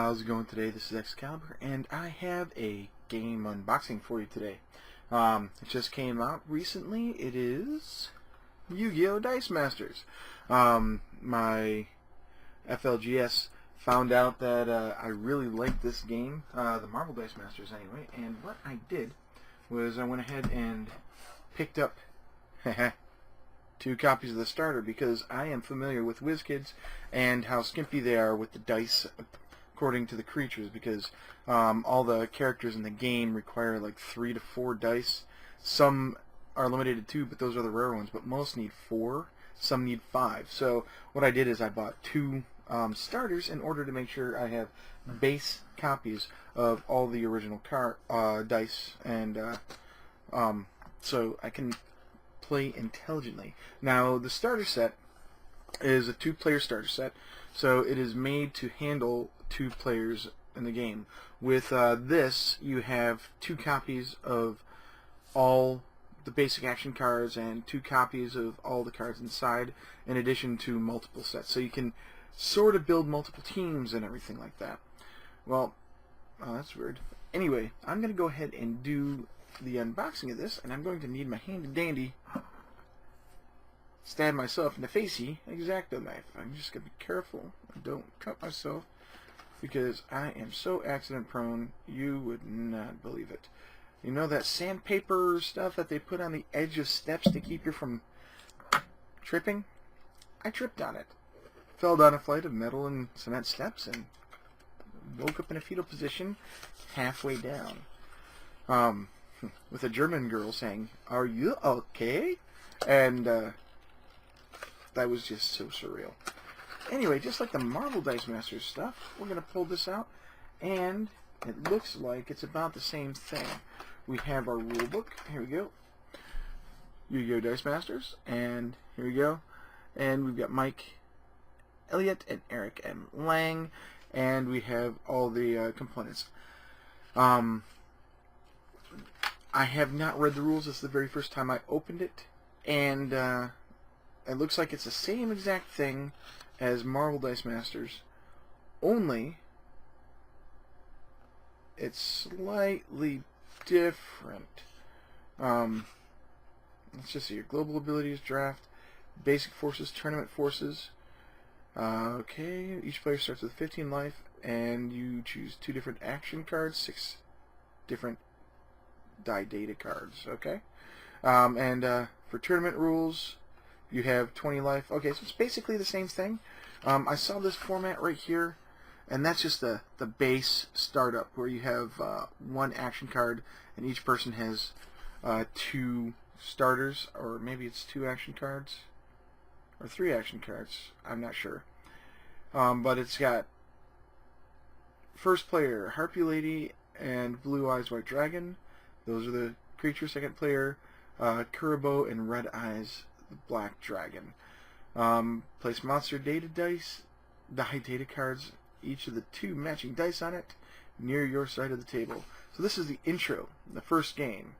How's it going today? This is Excalibur, and I have a game unboxing for you today. It just came out recently. It is Yu-Gi-Oh! Dice Masters. My FLGS found out that I really liked this game, the Marvel Dice Masters anyway, and what I did was I went ahead and picked up 2 copies of the starter because I am familiar with WizKids and how skimpy they are with the dice according to the creatures, because all the characters in the game require like 3 to 4 dice. Some are limited to 2, but those are the rare ones, but most need 4, some need 5. So what I did is I bought 2 starters in order to make sure I have base copies of all the original dice, and so I can play intelligently. Now, the starter set is a 2-player starter set, so it is made to handle 2 players in the game. With this, you have 2 copies of all the basic action cards and 2 copies of all the cards inside, in addition to multiple sets. So you can sort of build multiple teams and everything like that. Well, that's weird. Anyway, I'm going to go ahead and do the unboxing of this, and I'm going to need my handy dandy stab myself in the facey X-Acto knife. I'm just going to be careful and don't cut myself, because I am so accident prone you would not believe it. You know that sandpaper stuff that they put on the edge of steps to keep you from tripping? I tripped on it. Fell down a flight of metal and cement steps and woke up in a fetal position halfway down. With a German girl saying, "Are you okay?" And that was just so surreal. Anyway, just like the Marvel Dice Masters stuff, we're going to pull this out, and it looks like it's about the same thing. We have our rule book. Here we go. Yu-Gi-Oh! Dice Masters, and here we go. And we've got Mike Elliott and Eric M. Lang, and we have all the components. I have not read the rules. This is the very first time I opened it, and it looks like it's the same exact thing as Marvel Dice Masters, only it's slightly different. Let's just see here. Global abilities, draft, basic forces, tournament forces. Okay, each player starts with 15 life, and you choose 2 different action cards, 6 different die data cards. Okay, and for tournament rules, you have 20 life. Okay, so it's basically the same thing. I saw this format right here, and that's just the base startup, where you have 1 action card, and each person has 2 starters, or maybe it's 2 action cards, or 3 action cards. I'm not sure. But it's got first player, Harpy Lady and Blue Eyes White Dragon. Those are the creatures. Second player, Kuribo and Red Eyes the Black Dragon. Place monster data dice, die data cards, each of the 2 matching dice on it, near your side of the table. So this is the intro, the first game.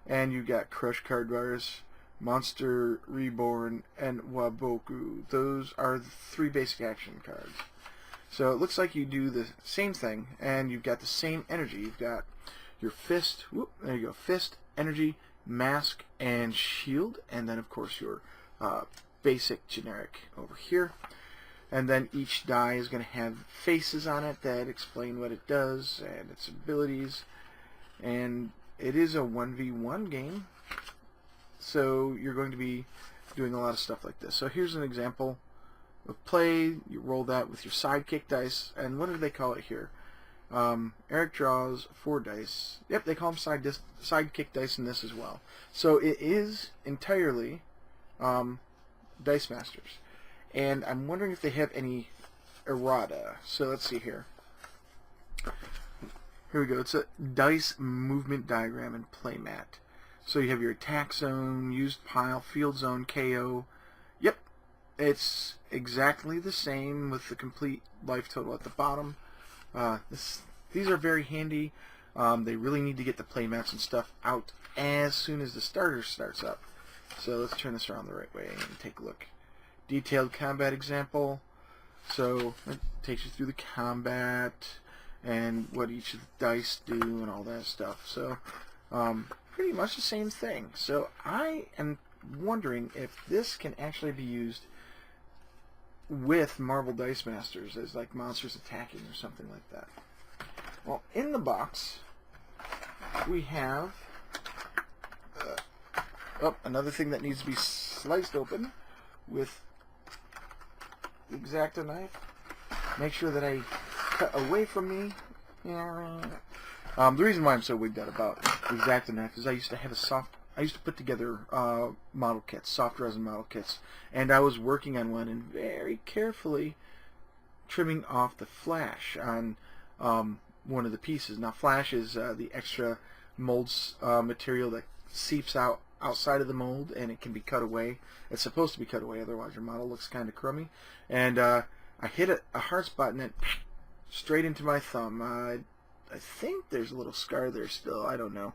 And you've got Crush Card Virus, Monster Reborn, and Waboku. Those are the 3 basic action cards. So it looks like you do the same thing, and you've got the same energy. You've got your fist, whoop, there you go, fist, energy, mask, and shield, and then of course your basic generic over here. And then each die is going to have faces on it that explain what it does and its abilities. And it is a 1v1 game, so you're going to be doing a lot of stuff like this. So here's an example of play. You roll that with your sidekick dice, and what do they call it here? Eric draws 4 dice. Yep, they call them sidekick dice in this as well. So it is entirely Dice Masters. And I'm wondering if they have any errata. So let's see here. Here we go. It's a dice movement diagram and playmat. So you have your attack zone, used pile, field zone, KO. Yep, it's exactly the same with the complete life total at the bottom. These are very handy. They really need to get the playmats and stuff out as soon as the starter starts up. So let's turn this around the right way and take a look. Detailed combat example. So it takes you through the combat. and what each of the dice do and all that stuff. So pretty much the same thing. So I am wondering if this can actually be used with Marble Dice Masters as like monsters attacking or something like that. Well, in the box we have another thing that needs to be sliced open with the X-Acto knife. Make sure that I cut away from me. The reason why I'm so wigged out about the X-Acto knife is I used to put together model kits, soft resin model kits, and I was working on one and very carefully trimming off the flash on one of the pieces. Now, flash is the extra molds material that seeps out outside of the mold, and it can be cut away. It's supposed to be cut away, otherwise your model looks kind of crummy. And I hit a hard spot and it straight into my thumb. I think there's a little scar there still. I don't know,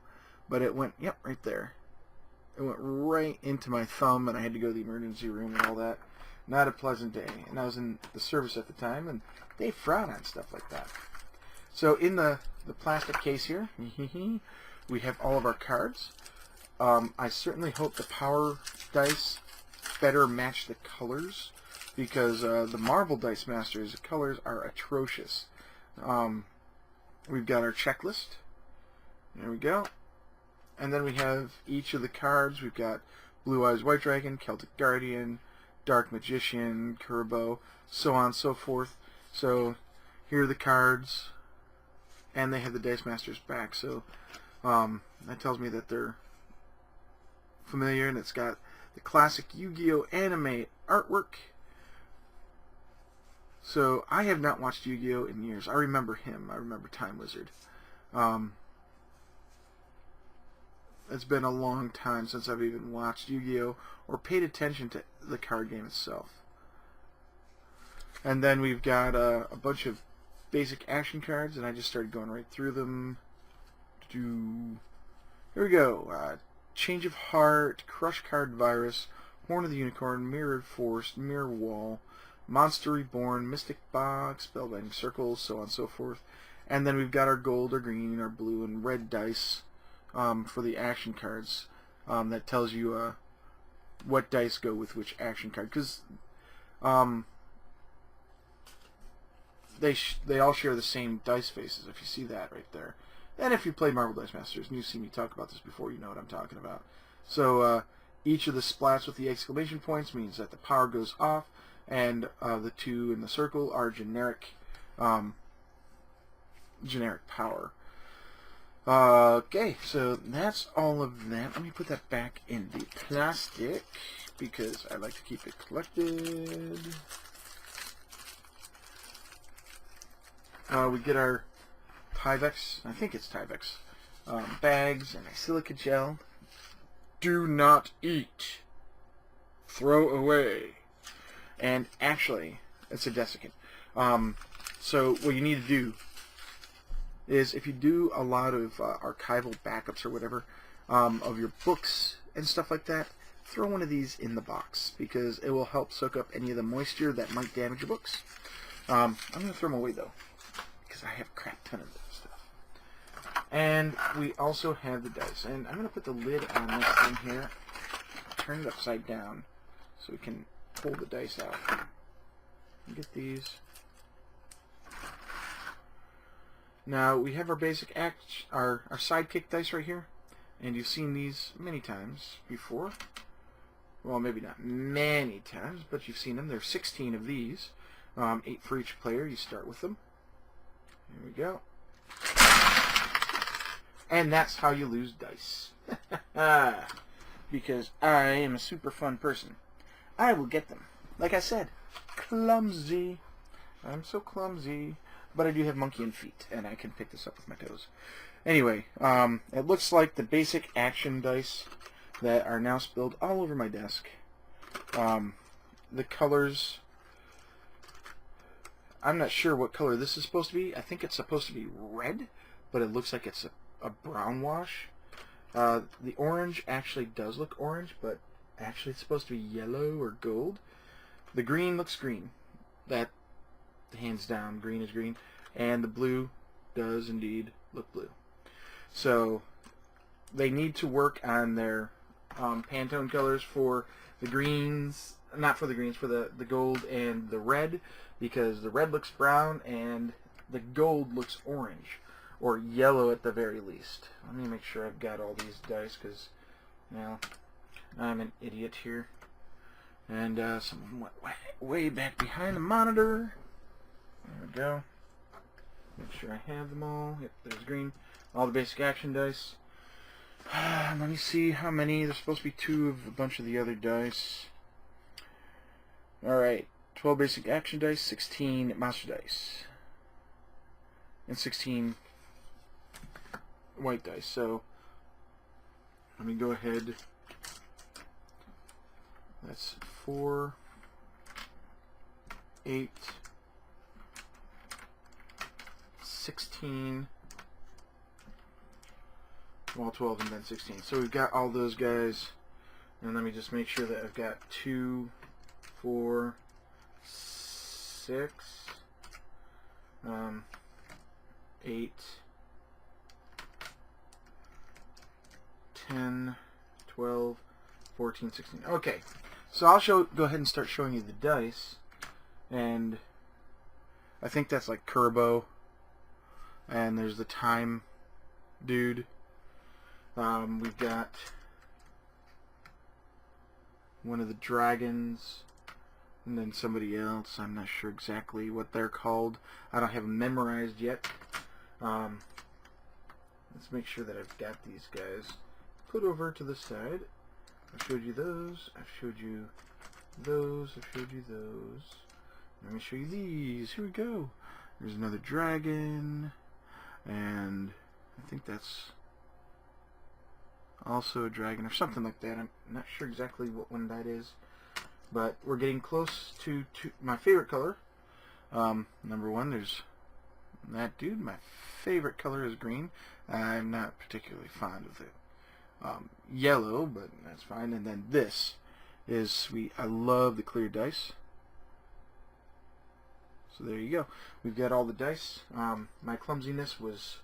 but it went, yep, right there. It went right into my thumb, and I had to go to the emergency room and all that. Not a pleasant day. And I was in the service at the time, and they frown on stuff like that. So in the plastic case here, we have all of our cards. I certainly hope the power dice better match the colors, because the Marble Dice Masters, the colors are atrocious. We've got our checklist. There we go. And then we have each of the cards. We've got Blue Eyes White Dragon, Celtic Guardian, Dark Magician, Kurbo, so on and so forth. So here are the cards, and they have the Dice Masters back. So that tells me that they're familiar, and it's got the classic Yu-Gi-Oh! Anime artwork. So I have not watched Yu-Gi-Oh! In years. I remember him. I remember Time Wizard. It's been a long time since I've even watched Yu-Gi-Oh! Or paid attention to the card game itself. And then we've got a bunch of basic action cards, and I just started going right through them. Here we go. Change of Heart, Crush Card Virus, Horn of the Unicorn, Mirrored Force, Mirror Wall, Monster Reborn, Mystic Box, Spellbinding Circles, so on and so forth. And then we've got our gold, our green, our blue, and red dice for the action cards. That tells you what dice go with which action card, because they all share the same dice faces, if you see that right there. And if you play Marble Dice Masters and you've seen me talk about this before, you know what I'm talking about. So each of the splats with the exclamation points means that the power goes off, and the two in the circle are generic power. Okay, so that's all of that. Let me put that back in the plastic, because I like to keep it collected. We get our Tyvek, I think it's Tyvek, bags and a silica gel. Do not eat. Throw away. And actually, it's a desiccant. So what you need to do is, if you do a lot of archival backups or whatever of your books and stuff like that, throw one of these in the box, because it will help soak up any of the moisture that might damage your books. I'm going to throw them away, though, because I have a crap ton of this stuff. And we also have the dice. And I'm going to put the lid on this thing here, turn it upside down, so we can pull the dice out. Get these. Now we have our basic our sidekick dice right here, and you've seen these many times before. Well, maybe not many times, but you've seen them. There's 16 of these, 8 for each player. You start with them. Here we go. And that's how you lose dice. Because I am a super fun person. I will get them. Like I said, clumsy. I'm so clumsy. But I do have monkey and feet, and I can pick this up with my toes. Anyway, it looks like the basic action dice that are now spilled all over my desk. The colors, I'm not sure what color this is supposed to be. I think it's supposed to be red, but it looks like it's a brown wash. The orange actually does look orange, but actually it's supposed to be yellow or gold. The green looks green. That, hands down, green is green. And the blue does indeed look blue. So they need to work on their Pantone colors for the greens, not for the greens, for the gold and the red, because the red looks brown and the gold looks orange, or yellow at the very least. Let me make sure I've got all these dice, because, now I'm an idiot here. And some of them went way back behind the monitor. There we go. Make sure I have them all. Yep, there's green. All the basic action dice. Let me see how many. There's supposed to be 2 of a bunch of the other dice. Alright. 12 basic action dice, 16 monster dice. And 16 white dice. So, let me go ahead. That's 4, 8, 16, well, 12 and then 16. So we've got all those guys. And let me just make sure that I've got 2, 4, 6, 8, 10, 12, 14, 16. Okay. So I'll go ahead and start showing you the dice. And I think that's like Kerbo. And there's the time dude. We've got one of the dragons, and then somebody else. I'm not sure exactly what they're called. I don't have them memorized yet. Let's make sure that I've got these guys put over to the side. I've showed you those. I've showed you those. I've showed you those. Let me show you these. Here we go. There's another dragon, and I think that's also a dragon or something like that. I'm not sure exactly what one that is, but we're getting close to my favorite color. Number 1, there's that dude. My favorite color is green. I'm not particularly fond of it. Yellow, but that's fine. And then this is sweet. I love the clear dice. So there you go. We've got all the dice. My clumsiness was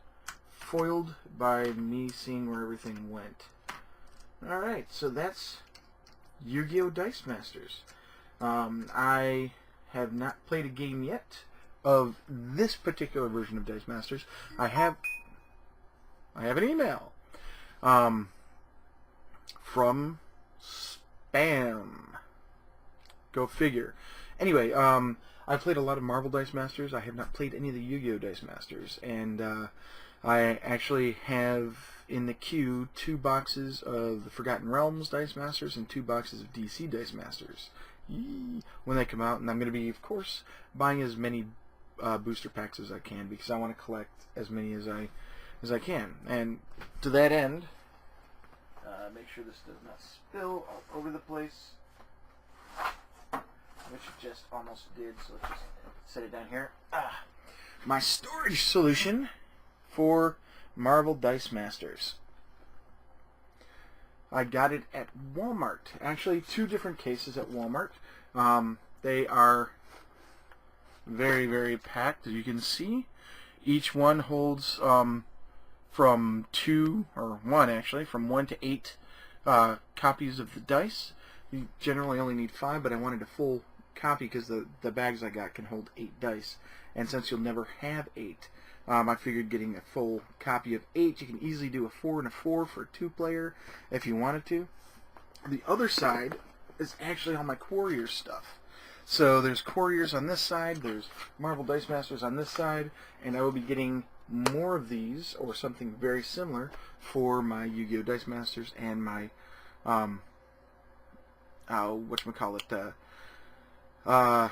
foiled by me seeing where everything went. Alright, so that's Yu-Gi-Oh! Dice Masters. I have not played a game yet of this particular version of Dice Masters. I have an email from spam. Go figure. Anyway, I've played a lot of Marvel Dice Masters. I have not played any of the Yu-Gi-Oh! Dice Masters, and I actually have in the queue 2 boxes of the Forgotten Realms Dice Masters and 2 boxes of DC Dice Masters. Yee! When they come out, and I'm going to be, of course, buying as many booster packs as I can, because I want to collect as many as I can. And to that end, make sure this does not spill all over the place, which it just almost did. So let's just set it down here. My storage solution for Marvel Dice Masters. I got it at Walmart. Actually, 2 different cases at Walmart. They are very, very packed, as you can see. Each one holds from 2, or 1 actually, from 1 to 8 copies of the dice. You generally only need 5, but I wanted a full copy because the bags I got can hold 8 dice. And since you'll never have 8, I figured getting a full copy of 8, you can easily do a 4 and a 4 for a 2-player if you wanted to. The other side is actually all my Quarriors stuff. So there's Quarriors on this side, there's Marvel Dice Masters on this side, and I will be getting more of these, or something very similar, for my Yu-Gi-Oh! Dice Masters and my, whatchamacallit, alright,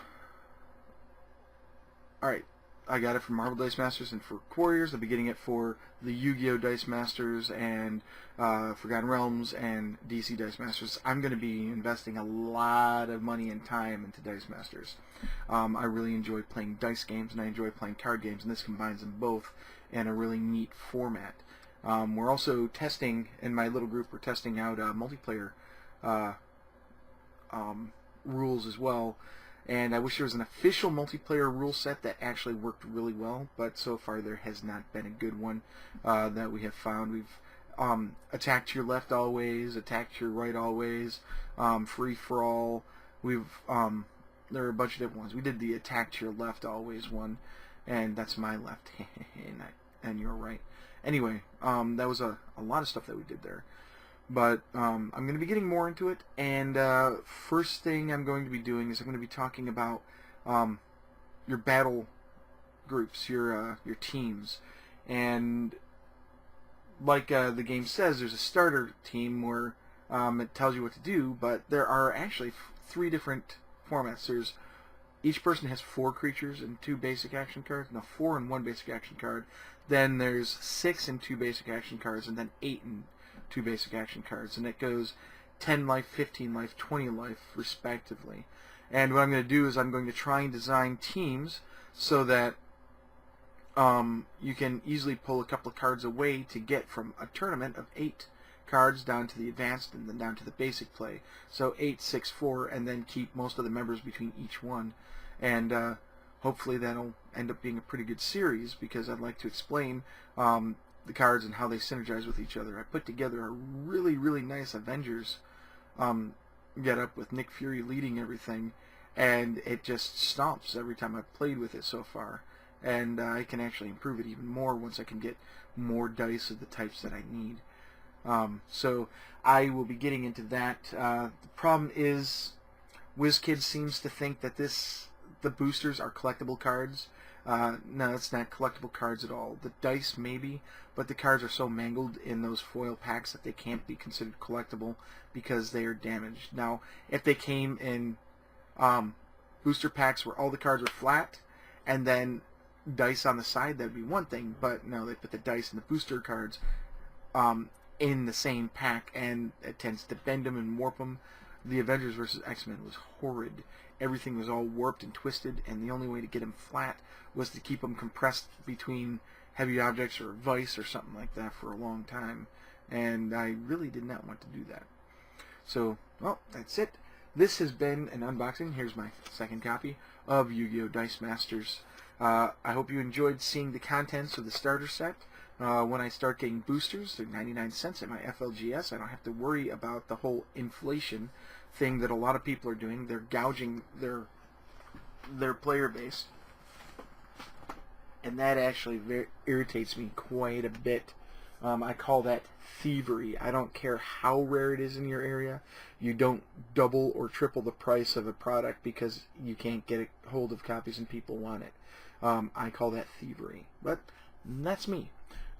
I got it for Marvel Dice Masters and for Quarriors. I'll be getting it for the Yu-Gi-Oh! Dice Masters and Forgotten Realms and DC Dice Masters. I'm going to be investing a lot of money and time into Dice Masters. I really enjoy playing dice games, and I enjoy playing card games, and this combines them both in a really neat format. We're also testing, in my little group, we're testing out multiplayer rules as well. And I wish there was an official multiplayer rule set that actually worked really well, but so far there has not been a good one that we have found. We've attack to your left always, attack to your right always, free for all. We've there are a bunch of different ones. We did the attack to your left always one, and that's my left, and your right. Anyway, that was a lot of stuff that we did there. But I'm going to be getting more into it, and first thing I'm going to be doing is I'm going to be talking about your battle groups, your teams, and like the game says, there's a starter team where it tells you what to do, but there are actually 3 different formats. There's each person has 4 creatures and 2 basic action cards. No, 4 and 1 basic action card. Then there's 6 and 2 basic action cards, and then 8 and 2 basic action cards, and it goes 10 life, 15 life, 20 life, respectively. And what I'm going to do is I'm going to try and design teams so that you can easily pull a couple of cards away to get from a tournament of 8 cards down to the advanced and then down to the basic play. So 8, 6, 4, and then keep most of the members between each one. And hopefully that'll end up being a pretty good series, because I'd like to explain the cards and how they synergize with each other. I put together a really, really nice Avengers get-up with Nick Fury leading everything, and it just stomps every time I've played with it so far. And I can actually improve it even more once I can get more dice of the types that I need. So I will be getting into that. The problem is WizKids seems to think that the boosters are collectible cards. No, it's not collectible cards at all. The dice maybe, but the cards are so mangled in those foil packs that they can't be considered collectible because they are damaged. Now, if they came in booster packs where all the cards are flat and then dice on the side, that'd be one thing, but no, they put the dice and the booster cards in the same pack, and it tends to bend them and warp them. The Avengers vs. X-Men was horrid. Everything was all warped and twisted, and the only way to get them flat was to keep them compressed between heavy objects or vice or something like that for a long time, and I really did not want to do that. So, well, that's it. This has been an unboxing. Here's my second copy of Yu-Gi-Oh! Dice Masters. I hope you enjoyed seeing the contents of the starter set. When I start getting boosters, they're 99 cents at my FLGS. I don't have to worry about the whole inflation thing that a lot of people are doing. They're gouging their player base, and that actually irritates me quite a bit. I call that thievery. I don't care how rare it is in your area. You don't double or triple the price of a product because you can't get a hold of copies and people want it. I call that thievery, but that's me.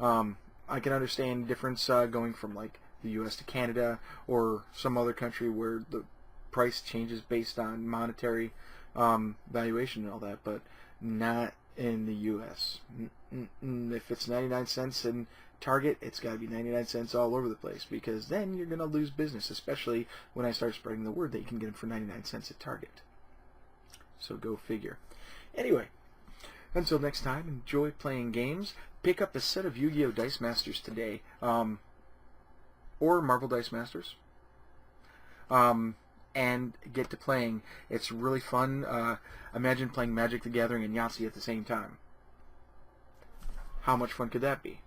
I can understand the difference going from like the U.S. to Canada or some other country where the price changes based on monetary valuation and all that, but not in the U.S. If it's 99 cents in Target, it's got to be 99 cents all over the place, because then you're going to lose business, especially when I start spreading the word that you can get them for 99 cents at Target. So go figure. Anyway, until next time, enjoy playing games. Pick up a set of Yu-Gi-Oh! Dice Masters today, or Marvel Dice Masters, and get to playing. It's really fun. Imagine playing Magic the Gathering and Yahtzee at the same time. How much fun could that be?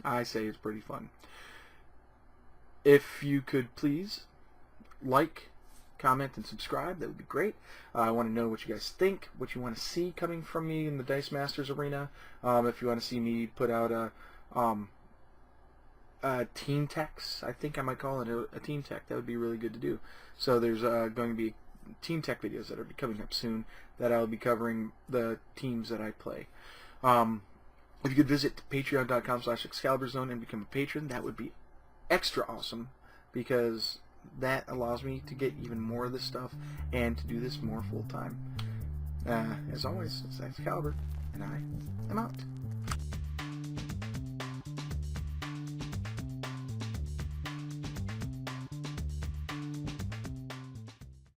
I say it's pretty fun. If you could please like, comment, and subscribe, that would be great. I want to know what you guys think, what you want to see coming from me in the Dice Masters arena. If you want to see me put out a team techs, I think I might call it a team tech. That would be really good to do. So there's going to be team tech videos that are coming up soon that I'll be covering the teams that I play. If you could visit patreon.com/ExcaliburZone and become a patron, that would be extra awesome, because that allows me to get even more of this stuff and to do this more full time. As always, it's Excalibur, and I am out.